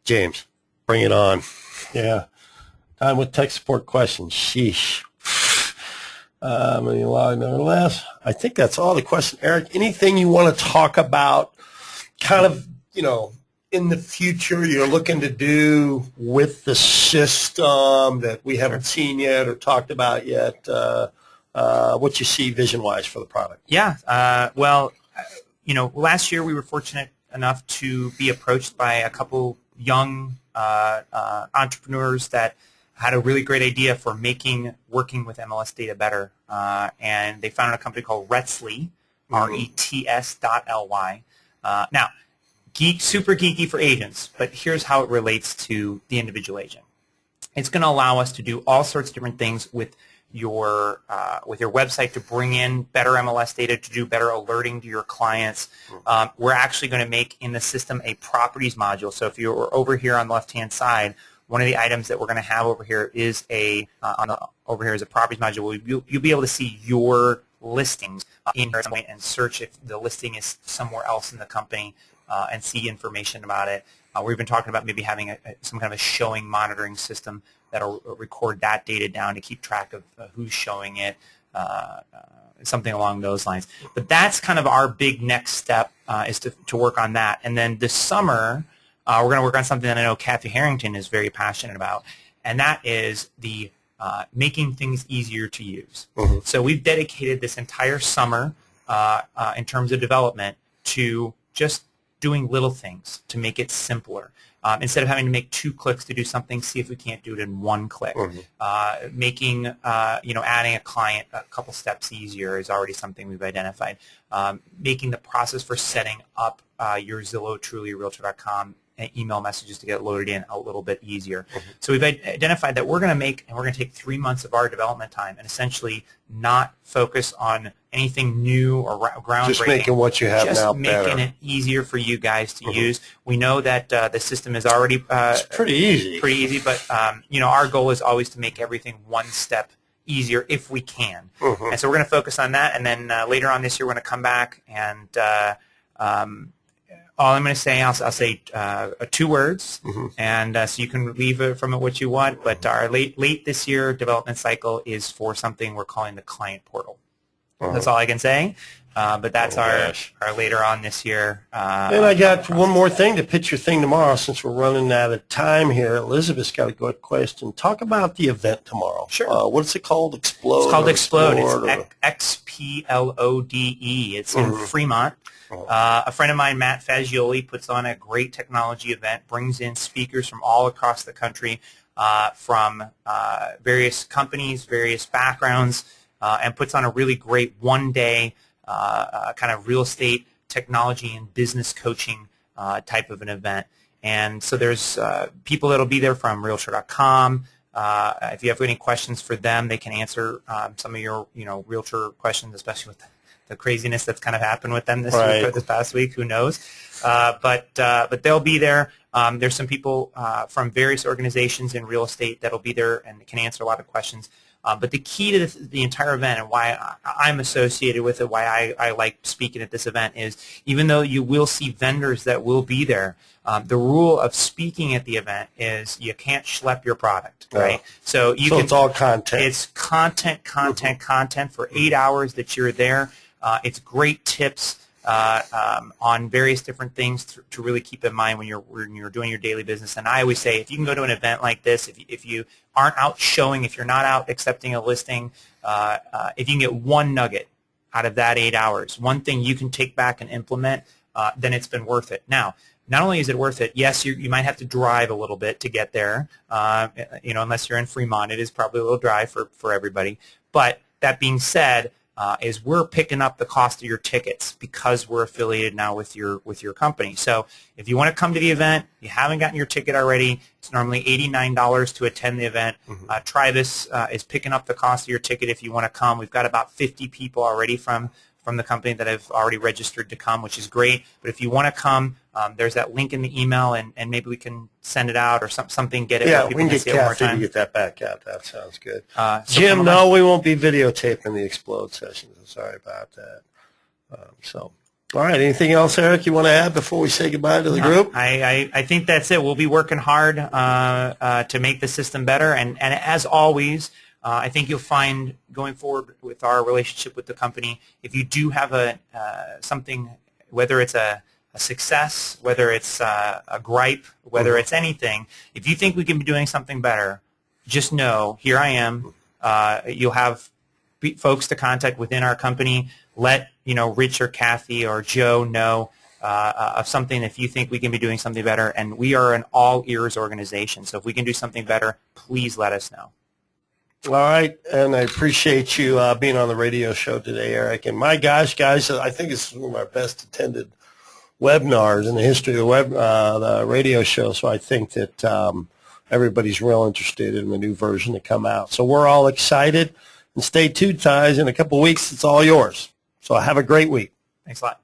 James, bring it on. Yeah. Time with tech support questions. Sheesh. Nevertheless, I think that's all the questions. Eric, anything you want to talk about kind of, you know, in the future you're looking to do with the system that we haven't seen yet or talked about yet? What you see vision-wise for the product? Yeah. Well, you know, last year we were fortunate enough to be approached by a couple young entrepreneurs that had a really great idea for working with MLS data better, and they founded a company called Retsly, RETS.ly. Now, super geeky for agents, but here's how it relates to the individual agent. It's going to allow us to do all sorts of different things with your website to bring in better MLS data, to do better alerting to your clients. We're actually going to make in the system a properties module. So if you're over here on the left-hand side, one of the items that we're going to have over here is a properties module. You'll be able to see your listings in here and search if the listing is somewhere else in the company and see information about it. We've been talking about maybe having some kind of a showing monitoring system that'll record that data down to keep track of who's showing it, something along those lines. But that's kind of our big next step is to work on that. And then this summer, we're going to work on something that I know Kathy Harrington is very passionate about, and that is the making things easier to use. Mm-hmm. So we've dedicated this entire summer in terms of development to just doing little things to make it simpler. Instead of having to make 2 clicks to do something, see if we can't do it in 1 click. Mm-hmm. Making, adding a client a couple steps easier is already something we've identified. Making the process for setting up your Zillow, Truly, Realtor.com email messages to get loaded in a little bit easier. Mm-hmm. So we've identified that we're going to take 3 months of our development time and essentially not focus on anything new or groundbreaking. Just making what you have now better. Just making it easier for you guys to use. We know that the system is already it's pretty easy. But our goal is always to make everything 1 step easier if we can. Mm-hmm. And so we're going to focus on that. And then later on this year, we're going to come back and all I'm going to say, I'll say 2 words, mm-hmm. and so you can leave from it what you want. But our late this year development cycle is for something we're calling the client portal. Uh-huh. That's all I can say. But that's our later on this year. And I got one more thing to pitch your thing tomorrow since we're running out of time here. Elizabeth's got a good question. Talk about the event tomorrow. Sure. What's it called? Explode? It's called Explode. It's XPLODE. It's in Fremont. A friend of mine, Matt Fagioli, puts on a great technology event, brings in speakers from all across the country, from various companies, various backgrounds, and puts on a really great one-day kind of real estate technology and business coaching type of an event. And so there's people that'll be there from Realtor.com. If you have any questions for them, they can answer some of your Realtor questions, especially with the craziness that's kind of happened with them this week or this past week. Who knows? But they'll be there. There's some people from various organizations in real estate that'll be there and can answer a lot of questions. But the key to the entire event and why I'm associated with it, why I like speaking at this event is even though you will see vendors that will be there, the rule of speaking at the event is you can't schlep your product, right? So it's all content. It's content for 8 hours that you're there. It's great tips on various different things to really keep in mind when you're doing your daily business. And I always say, if you can go to an event like this, if you aren't out showing, if you're not out accepting a listing, if you can get one nugget out of that 8 hours, one thing you can take back and implement, then it's been worth it. Now, not only is it worth it, yes, you might have to drive a little bit to get there. Unless you're in Fremont, it is probably a little drive for everybody. But that being said, is we're picking up the cost of your tickets because we're affiliated now with your company. So if you want to come to the event, you haven't gotten your ticket already, it's normally $89 to attend the event. Travis is picking up the cost of your ticket if you want to come. We've got about 50 people already from the company that have already registered to come, which is great. But if you want to come, there's that link in the email, and maybe we can send it out or something, get it. Yeah, we can get Kathy to get that back out. That sounds good. Jim, no, we won't be videotaping the Explode sessions. I'm sorry about that. All right, anything else, Eric, you want to add before we say goodbye to the group? I think that's it. We'll be working hard to make the system better, and as always, I think you'll find going forward with our relationship with the company, if you do have something, whether it's a success, whether it's a gripe, whether it's anything, if you think we can be doing something better, just know, here I am. You'll have folks to contact within our company. Let Rich or Kathy or Joe know of something if you think we can be doing something better. And we are an all-ears organization, so if we can do something better, please let us know. All right, and I appreciate you being on the radio show today, Eric. And my gosh, guys, I think it's one of our best attended webinars in the history of the radio show. So I think that everybody's real interested in the new version to come out. So we're all excited. And stay tuned, guys. In a couple of weeks, it's all yours. So have a great week. Thanks a lot.